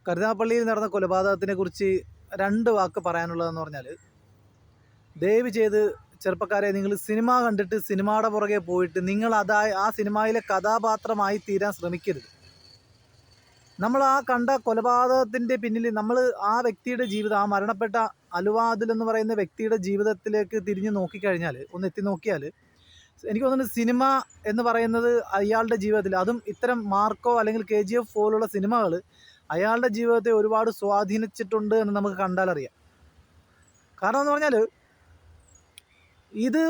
കരുനാഗപ്പള്ളിയിൽ നടന്ന കൊലപാതകത്തിനെ കുറിച്ച് 2 വാക്ക് പറയാനുള്ളതെന്ന് പറഞ്ഞാൽ, ദയവ് ചെയ്ത് ചെറുപ്പക്കാരെ, നിങ്ങൾ സിനിമ കണ്ടിട്ട് സിനിമയുടെ പുറകെ പോയിട്ട് നിങ്ങൾ ആ സിനിമയിലെ കഥാപാത്രമായി തീരാൻ ശ്രമിക്കരുത്. നമ്മൾ ആ കണ്ട കൊലപാതകത്തിൻ്റെ പിന്നിൽ നമ്മൾ ആ വ്യക്തിയുടെ ജീവിതം, ആ മരണപ്പെട്ട അലുവാദിൽ എന്ന് പറയുന്ന വ്യക്തിയുടെ ജീവിതത്തിലേക്ക് തിരിഞ്ഞ് നോക്കിക്കഴിഞ്ഞാൽ, ഒന്ന് എത്തി നോക്കിയാൽ, എനിക്ക് തോന്നുന്നു സിനിമ എന്ന് പറയുന്നത് അയാളുടെ ജീവിതത്തിൽ, അതും ഇത്തരം മാർക്കോ അല്ലെങ്കിൽ KGF പോലുള്ള സിനിമകൾ അയാളുടെ ജീവിതത്തെ ഒരുപാട് സ്വാധീനിച്ചിട്ടുണ്ട് എന്ന് നമുക്ക് കണ്ടാലറിയാം. കാരണം എന്ന് പറഞ്ഞാൽ, ഇത്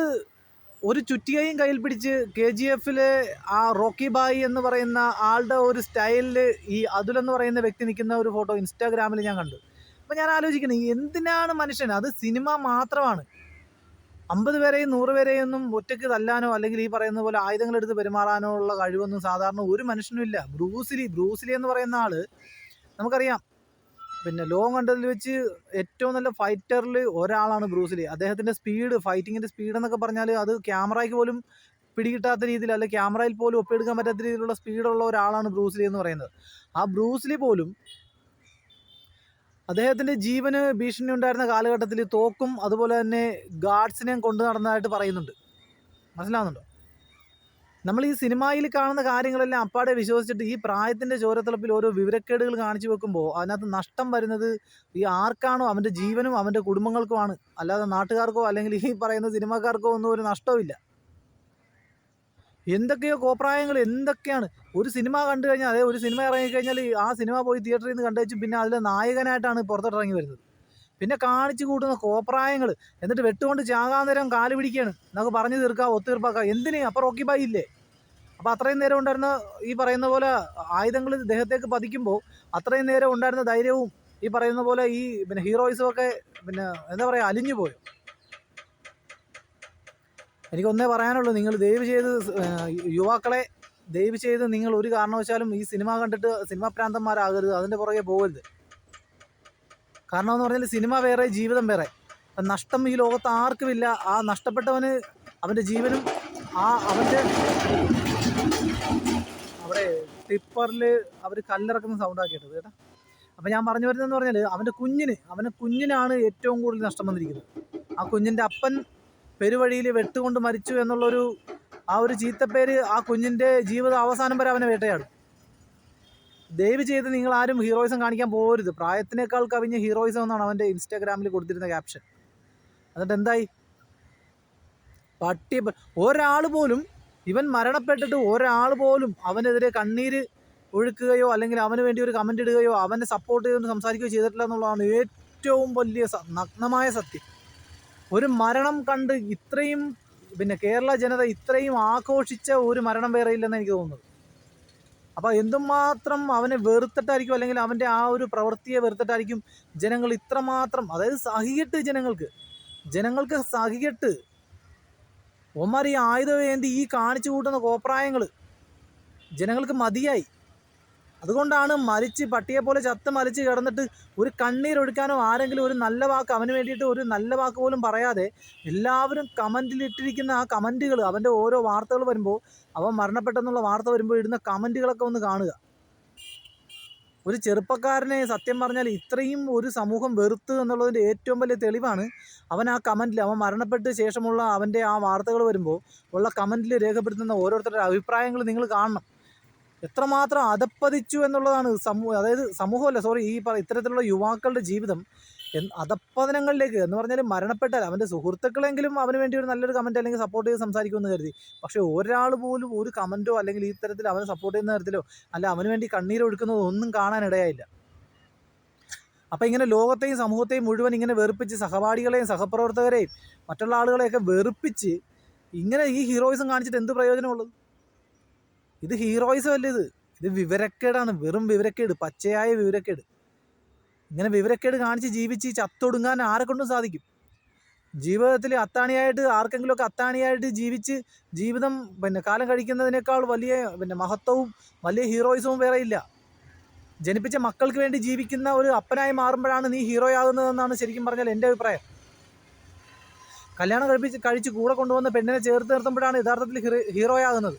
ഒരു ചുറ്റികയും കയ്യിൽ പിടിച്ച് KGFലെ ആ റോക്കി ബായി എന്ന് പറയുന്ന ആളുടെ ഒരു സ്റ്റൈലിൽ ഈ അതുൽ എന്ന് പറയുന്ന വ്യക്തി നിൽക്കുന്ന ഒരു ഫോട്ടോ ഇൻസ്റ്റാഗ്രാമിൽ ഞാൻ കണ്ടു. അപ്പോൾ ഞാൻ ആലോചിക്കുന്നത്, എന്തിനാണ് മനുഷ്യൻ, അത് സിനിമ മാത്രമാണ്. 50 പേരെയും 100 പേരെയും ഒന്നും ഒറ്റയ്ക്ക് തല്ലാനോ അല്ലെങ്കിൽ ഈ പറയുന്ന പോലെ ആയുധങ്ങളെടുത്ത് പെരുമാറാനോ ഉള്ള കഴിവൊന്നും സാധാരണ ഒരു മനുഷ്യനും ഇല്ല. ബ്രൂസ്ലി എന്ന് പറയുന്ന ആൾ നമുക്കറിയാം, പിന്നെ ലോകം കണ്ടതിൽ വെച്ച് ഏറ്റവും നല്ല ഫൈറ്ററിൽ ഒരാളാണ് ബ്രൂസ്ലി. അദ്ദേഹത്തിൻ്റെ സ്പീഡ്, ഫൈറ്റിങ്ങിൻ്റെ സ്പീഡ് എന്നൊക്കെ പറഞ്ഞാൽ അത് ക്യാമറയ്ക്ക് പോലും പിടികിട്ടാത്ത രീതിയിൽ, അല്ലെങ്കിൽ ക്യാമറയിൽ പോലും ഒപ്പിയെടുക്കാൻ പറ്റാത്ത രീതിയിലുള്ള സ്പീഡുള്ള ഒരാളാണ് ബ്രൂസ്ലി എന്ന് പറയുന്നത്. ആ ബ്രൂസ്ലി പോലും അദ്ദേഹത്തിൻ്റെ ജീവന് ഭീഷണി ഉണ്ടായിരുന്ന കാലഘട്ടത്തിൽ തോക്കും അതുപോലെ തന്നെ ഗാർഡ്സിനെയും കൊണ്ടു നടന്നതായിട്ട് പറയുന്നുണ്ട്. മനസ്സിലാവുന്നുണ്ടോ? നമ്മൾ ഈ സിനിമയിൽ കാണുന്ന കാര്യങ്ങളെല്ലാം അപ്പാടെ വിശ്വസിച്ചിട്ട് ഈ പ്രായത്തിൻ്റെ ചോരത്തിളപ്പിൽ ഓരോ വിവരക്കേടുകൾ കാണിച്ചു വെക്കുമ്പോൾ അതിനകത്ത് നഷ്ടം വരുന്നത് ഈ ആർക്കാണോ, അവൻ്റെ ജീവനും അവൻ്റെ കുടുംബങ്ങൾക്കുമാണ്. അല്ലാതെ നാട്ടുകാർക്കോ അല്ലെങ്കിൽ ഈ പറയുന്ന സിനിമാക്കാർക്കോ ഒന്നും ഒരു നഷ്ടവുമില്ല. എന്തൊക്കെയോ കോപ്രായങ്ങൾ, എന്തൊക്കെയാണ്. ഒരു സിനിമ കണ്ടു കഴിഞ്ഞാൽ, അതായത് ഒരു സിനിമ ഇറങ്ങിക്കഴിഞ്ഞാൽ ആ സിനിമ പോയി തിയേറ്ററിൽ നിന്ന് കണ്ടുവെച്ച് പിന്നെ അതിലെ നായകനായിട്ടാണ് പുറത്തോട്ടിറങ്ങി വരുന്നത്. പിന്നെ കാണിച്ചു കൂട്ടുന്ന കോപ്രായങ്ങൾ, എന്നിട്ട് വെട്ടുകൊണ്ട് ചാകാൻ നേരം കാല് പിടിക്കുകയാണ്, നമുക്ക് പറഞ്ഞു തീർക്കാം, ഒത്തുതീർപ്പാക്കാം. എന്തിന്? അപ്പോൾ റോക്കി ബായി ഇല്ലേ? അപ്പോൾ അത്രയും നേരം ഉണ്ടായിരുന്ന ഈ പറയുന്ന പോലെ ആയുധങ്ങൾ ദേഹത്തേക്ക് പതിക്കുമ്പോൾ അത്രയും നേരം ഉണ്ടായിരുന്ന ധൈര്യവും ഈ പറയുന്ന പോലെ ഈ പിന്നെ ഹീറോയിസും ഒക്കെ പിന്നെ എന്താ പറയുക, അലിഞ്ഞു പോയോ? എനിക്കൊന്നേ പറയാനുള്ളൂ, നിങ്ങൾ ദയവ് ചെയ്ത് യുവാക്കളെ, ദയവ് ചെയ്ത് നിങ്ങൾ ഒരു കാരണവശാലും ഈ സിനിമ കണ്ടിട്ട് സിനിമ പ്രാന്തന്മാരാകരുത്, അതിൻ്റെ പുറകെ പോകരുത്. കാരണം എന്ന് പറഞ്ഞാൽ സിനിമ വേറെ, ജീവിതം വേറെ. നഷ്ടം ഈ ലോകത്ത് ആർക്കുമില്ല. ആ നഷ്ടപ്പെട്ടവന് അവൻ്റെ ജീവനും അവൻ്റെ അവിടെ ടിപ്പറിൽ അവർ കല്ലിറക്കുന്ന സൗണ്ടാക്കിയിട്ടത് കേട്ടോ. അപ്പോൾ ഞാൻ പറഞ്ഞു വരുന്നതെന്ന് പറഞ്ഞാൽ, അവൻ്റെ കുഞ്ഞിനാണ് ഏറ്റവും കൂടുതൽ നഷ്ടം വന്നിരിക്കുന്നത്. ആ കുഞ്ഞിൻ്റെ അപ്പൻ പെരുവഴിയിൽ വെട്ടുകൊണ്ട് മരിച്ചു എന്നുള്ളൊരു ആ ഒരു ചീത്തപ്പേര് ആ കുഞ്ഞിൻ്റെ ജീവിത അവസാനം വരെ അവനെ വേട്ടയാടും. ദയവ് ചെയ്ത് നിങ്ങൾ ആരും ഹീറോയിസം കാണിക്കാൻ പോകരുത്. പ്രായത്തിനേക്കാൾ കവിഞ്ഞ ഹീറോയിസം എന്നാണ് അവൻ്റെ ഇൻസ്റ്റാഗ്രാമിൽ കൊടുത്തിരുന്ന ക്യാപ്ഷൻ. എന്നിട്ട് എന്തായി? ഒരാൾ പോലും, ഇവൻ മരണപ്പെട്ടിട്ട് ഒരാൾ പോലും അവനെതിരെ കണ്ണീര് ഒഴുക്കുകയോ അല്ലെങ്കിൽ അവന് വേണ്ടി ഒരു കമൻ്റ് ഇടുകയോ അവനെ സപ്പോർട്ട് ചെയ്തുകൊണ്ട് സംസാരിക്കുകയോ ചെയ്തിട്ടില്ല എന്നുള്ളതാണ് ഏറ്റവും വലിയ നഗ്നമായ സത്യം. ഒരു മരണം കണ്ട് ഇത്രയും പിന്നെ കേരള ജനത ഇത്രയും ആഘോഷിച്ച ഒരു മരണം വേറെ ഇല്ലെന്ന് എനിക്ക് തോന്നുന്നത്. അപ്പോൾ എന്തുമാത്രം അവനെ വെറുത്തിട്ടായിരിക്കും, അല്ലെങ്കിൽ അവൻ്റെ ആ ഒരു പ്രവൃത്തിയെ വെറുത്തിട്ടായിരിക്കും ജനങ്ങൾ ഇത്രമാത്രം, അതായത് സഹികെട്ട് ജനങ്ങൾക്ക് സഹികെട്ട് ഒമാർ ഈ ആയുധം ഏന്തി ഈ കാണിച്ചു കൂട്ടുന്ന കോപ്രായങ്ങൾ ജനങ്ങൾക്ക് മതിയായി. അതുകൊണ്ടാണ് പട്ടിയെപ്പോലെ ചത്ത് മരിച്ച് കിടന്നിട്ട് ഒരു കണ്ണീരൊഴുക്കാനോ ആരെങ്കിലും ഒരു നല്ല വാക്ക് അവന് വേണ്ടിയിട്ട് ഒരു നല്ല വാക്ക് പോലും പറയാതെ എല്ലാവരും കമൻറ്റിലിട്ടിരിക്കുന്ന ആ കമൻറ്റുകൾ, അവൻ്റെ ഓരോ വാർത്തകൾ വരുമ്പോൾ, അവൻ മരണപ്പെട്ടെന്നുള്ള വാർത്ത വരുമ്പോൾ ഇടുന്ന കമൻറ്റുകളൊക്കെ ഒന്ന് കാണുക. ഒരു ചെറുപ്പക്കാരനെ സത്യം പറഞ്ഞാൽ ഇത്രയും ഒരു സമൂഹം വെറുത്ത് എന്നുള്ളതിൻ്റെ ഏറ്റവും വലിയ തെളിവാണ് അവൻ ആ കമൻറ്റിൽ, അവൻ മരണപ്പെട്ട ശേഷമുള്ള അവൻ്റെ ആ വാർത്തകൾ വരുമ്പോൾ ഉള്ള കമൻറ്റിൽ രേഖപ്പെടുത്തുന്ന ഓരോരുത്തരുടെ അഭിപ്രായങ്ങൾ നിങ്ങൾ കാണണം. എത്രമാത്രം അധപ്പതിച്ചു എന്നുള്ളതാണ് ഇത്തരത്തിലുള്ള യുവാക്കളുടെ ജീവിതം അധപ്പതനങ്ങളിലേക്ക് എന്ന് പറഞ്ഞാൽ, മരണപ്പെട്ടാൽ അവൻ്റെ സുഹൃത്തുക്കളെങ്കിലും അവന് വേണ്ടി ഒരു നല്ലൊരു കമൻറ്റ് അല്ലെങ്കിൽ സപ്പോർട്ട് ചെയ്ത് സംസാരിക്കുമെന്ന് കരുതി. പക്ഷേ ഒരാൾ പോലും ഒരു കമൻറ്റോ അല്ലെങ്കിൽ ഈ തരത്തിൽ അവനെ സപ്പോർട്ട് ചെയ്യുന്ന തരത്തിലോ അല്ല അവന് വേണ്ടി കണ്ണീരൊഴുക്കുന്നതോ ഒന്നും കാണാനിടയായില്ല. അപ്പോൾ ഇങ്ങനെ ലോകത്തെയും സമൂഹത്തെയും മുഴുവൻ ഇങ്ങനെ വെറുപ്പിച്ച്, സഹപാഠികളെയും സഹപ്രവർത്തകരെയും മറ്റുള്ള ആളുകളെയൊക്കെ വെറുപ്പിച്ച് ഇങ്ങനെ ഈ ഹീറോയിസം കാണിച്ചിട്ട് എന്ത് പ്രയോജനമുള്ളത്? ഇത് ഹീറോയിസം അല്ല, ഇത് വിവരക്കേടാണ്, വെറും വിവരക്കേട്, പച്ചയായ വിവരക്കേട്. ഇങ്ങനെ വിവരക്കേട് കാണിച്ച് ജീവിച്ച് ചത്തൊടുങ്ങാൻ ആരെക്കൊണ്ടും സാധിക്കും. ജീവിതത്തിൽ അത്താണിയായിട്ട് ആർക്കെങ്കിലുമൊക്കെ അത്താണിയായിട്ട് ജീവിച്ച് ജീവിതം പിന്നെ കാലം കഴിക്കുന്നതിനേക്കാൾ വലിയ പിന്നെ മഹത്വവും വലിയ ഹീറോയിസവും വേറെ ഇല്ല. ജനിപ്പിച്ച മക്കൾക്ക് വേണ്ടി ജീവിക്കുന്ന ഒരു അപ്പനായി മാറുമ്പോഴാണ് നീ ഹീറോ ആകുന്നതെന്നാണ് ശരിക്കും പറഞ്ഞാൽ എൻ്റെ അഭിപ്രായം. കല്യാണം കഴിച്ച് കൂടെ കൊണ്ടുവന്ന പെണ്ണിനെ ചേർത്ത് നിർത്തുമ്പോഴാണ് യഥാർത്ഥത്തിൽ ഹീറോയാകുന്നത്.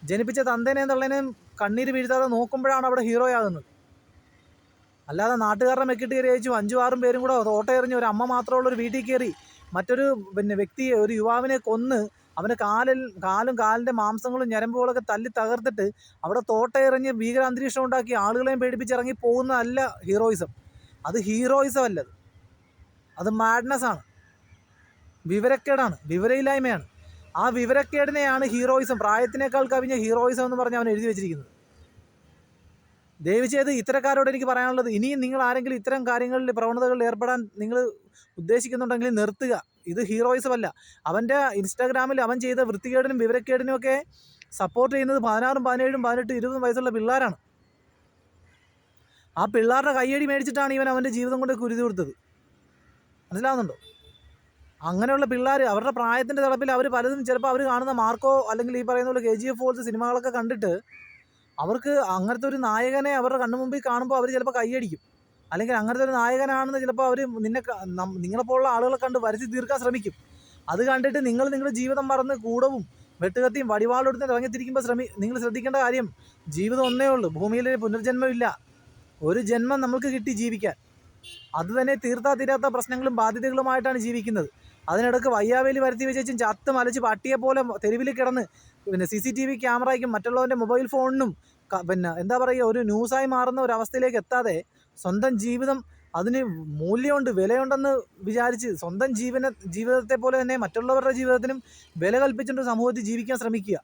ജനിപ്പിച്ച തന്തേനെയും തള്ളേനെയും കണ്ണീര് വീഴ്ത്താതെ നോക്കുമ്പോഴാണ് അവിടെ ഹീറോയാകുന്നത്. അല്ലാതെ നാട്ടുകാരുടെ മെക്കിട്ട് കയറി അയച്ചു 5-6 പേരും കൂടെ ഓട്ടയെറിഞ്ഞ് ഒരു അമ്മ മാത്രമുള്ള ഒരു വീട്ടിൽ കയറി മറ്റൊരു വ്യക്തിയെ, ഒരു യുവാവിനെ കൊന്ന് അവൻ്റെ കാലും കാലിൻ്റെ മാംസങ്ങളും ഞരമ്പുകളൊക്കെ തല്ലി തകർത്തിട്ട് അവിടെ തോട്ടയെറിഞ്ഞ് ഭീകരാന്തരീക്ഷം ഉണ്ടാക്കി ആളുകളെയും പേടിപ്പിച്ചിറങ്ങി പോകുന്നതല്ല ഹീറോയിസം. അത് ഹീറോയിസം അല്ലത്, അത് മാഡ്നസ്സാണ്, വിവരക്കേടാണ്, വിവരയില്ലായ്മയാണ്. ആ വിവരക്കേടിനെയാണ് ഹീറോയിസം, പ്രായത്തിനേക്കാൾ കവിഞ്ഞ ഹീറോയിസം എന്ന് പറഞ്ഞ് അവൻ എഴുതി വെച്ചിരിക്കുന്നത്. ദയവ് ചെയ്ത് ഇത്തരക്കാരോട് എനിക്ക് പറയാനുള്ളത്, ഇനിയും നിങ്ങൾ ആരെങ്കിലും ഇത്തരം കാര്യങ്ങളിൽ പ്രവണതകളിൽ ഏർപ്പെടാൻ നിങ്ങൾ ഉദ്ദേശിക്കുന്നുണ്ടെങ്കിൽ നിർത്തുക. ഇത് ഹീറോയിസം അല്ല. അവൻ്റെ ഇൻസ്റ്റാഗ്രാമിൽ അവൻ ചെയ്ത വൃത്തികേടിനും വിവരക്കേടിനും ഒക്കെ സപ്പോർട്ട് ചെയ്യുന്നത് 16, 17, 18, 20 വയസ്സുള്ള പിള്ളേരാണ്. ആ പിള്ളേരുടെ കയ്യടി മേടിച്ചിട്ടാണ് ഇവൻ അവൻ്റെ ജീവിതം കൊണ്ട് കുരുതി കൊടുത്തത്. മനസ്സിലാവുന്നുണ്ടോ? അങ്ങനെയുള്ള പിള്ളേർ അവരുടെ പ്രായത്തിൻ്റെ തിളപ്പിൽ അവർ പലതും ചിലപ്പോൾ അവർ കാണുന്ന മാർക്കോ അല്ലെങ്കിൽ ഈ പറയുന്ന പോലെ KGF പോലത്തെ സിനിമകളൊക്കെ കണ്ടിട്ട് അവർക്ക് അങ്ങനത്തെ ഒരു നായകനെ അവരുടെ കണ്ണു മുമ്പിൽ കാണുമ്പോൾ അവർ ചിലപ്പോൾ കൈയടിക്കും. അല്ലെങ്കിൽ അങ്ങനത്തെ ഒരു നായകനാണെന്ന് ചിലപ്പോൾ അവർ നിങ്ങളെപ്പോലുള്ള ആളുകളെ കണ്ട് വരുത്തി തീർക്കാൻ ശ്രമിക്കും. അത് കണ്ടിട്ട് നിങ്ങളുടെ ജീവിതം മറന്ന് കൂടവും വെട്ടുകത്തിയും വടിവാളെടുത്ത് ഇറങ്ങിത്തിരിക്കുമ്പോൾ നിങ്ങൾ ശ്രദ്ധിക്കേണ്ട കാര്യം, ജീവിതം ഒന്നേ ഉള്ളൂ, ഭൂമിയിൽ പുനർജന്മമില്ല. ഒരു ജന്മം നമുക്ക് കിട്ടി ജീവിക്കാൻ, അത് തന്നെ തീർത്താ പ്രശ്നങ്ങളും ബാധ്യതകളുമായിട്ടാണ് ജീവിക്കുന്നത്. അതിനിടയ്ക്ക് വയ്യാവേലി വരുത്തി വെച്ചും ചത്ത് മലച്ച് പട്ടിയെ പോലെ തെരുവിൽ കിടന്ന് CCTV ക്യാമറയ്ക്കും മറ്റുള്ളവൻ്റെ മൊബൈൽ ഫോണിനും എന്താ പറയുക ഒരു ന്യൂസായി മാറുന്ന ഒരു അവസ്ഥയിലേക്ക് എത്താതെ സ്വന്തം ജീവിതം അതിന് മൂല്യമുണ്ട്, വിലയുണ്ടെന്ന് വിചാരിച്ച് സ്വന്തം ജീവിതത്തെ പോലെ തന്നെ മറ്റുള്ളവരുടെ ജീവിതത്തിനും വില കൽപ്പിച്ചുകൊണ്ട് സമൂഹത്തിൽ ജീവിക്കാൻ ശ്രമിക്കുക.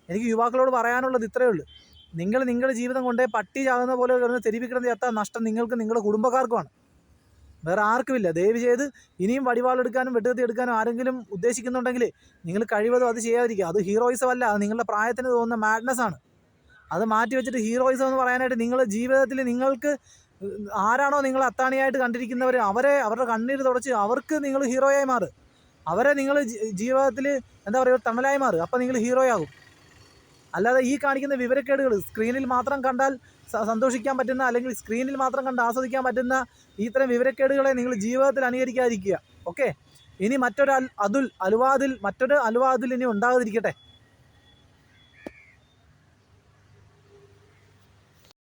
എനിക്ക് യുവാക്കളോട് പറയാനുള്ളത് ഇത്രയേ ഉള്ളൂ. നിങ്ങളുടെ ജീവിതം കൊണ്ടേ പട്ടി ചാകുന്ന പോലെ കിടന്ന് തെരുവിൽ കിടന്ന് എത്താൻ നഷ്ടം നിങ്ങൾക്ക് നിങ്ങളുടെ കുടുംബക്കാർക്കുമാണ്, വേറെ ആർക്കുമില്ല. ദയവ് ചെയ്ത് ഇനിയും വടിവാളെടുക്കാനും വെട്ടുകത്തി എടുക്കാനും ആരെങ്കിലും ഉദ്ദേശിക്കുന്നുണ്ടെങ്കിൽ നിങ്ങൾ കഴിവതും അത് ചെയ്യാതിരിക്കുക. അത് ഹീറോയിസം അല്ല, അത് നിങ്ങളുടെ പ്രായത്തിന് തോന്നുന്ന മാഡ്നസ് ആണ്. അത് മാറ്റി വെച്ചിട്ട് ഹീറോയിസം എന്ന് പറയാനായിട്ട് നിങ്ങളുടെ ജീവിതത്തിൽ നിങ്ങൾക്ക് ആരാണോ നിങ്ങൾ അത്താണിയായിട്ട് കണ്ടിരിക്കുന്നവർ അവരുടെ കണ്ണീര് തുടച്ച് അവർക്ക് നിങ്ങൾ ഹീറോയായി മാറുക. അവരെ നിങ്ങൾ ജീവിതത്തിൽ എന്താ പറയുക തണലായി മാറുക. അപ്പോൾ നിങ്ങൾ ഹീറോയാകും. അല്ലാതെ ഈ കാണിക്കുന്ന വിവരക്കേടുകൾ സ്ക്രീനിൽ മാത്രം കണ്ടാൽ സന്തോഷിക്കാൻ പറ്റുന്ന അല്ലെങ്കിൽ സ്ക്രീനിൽ മാത്രം കണ്ട് ആസ്വദിക്കാൻ പറ്റുന്ന ഇത്തരം വിവരക്കേടുകളെ നിങ്ങൾ ജീവിതത്തിൽ അനുകരിക്കാതിരിക്കുക. ഓക്കെ, ഇനി മറ്റൊരു അലുവാദിൽ ഇനി ഉണ്ടാകാതിരിക്കട്ടെ.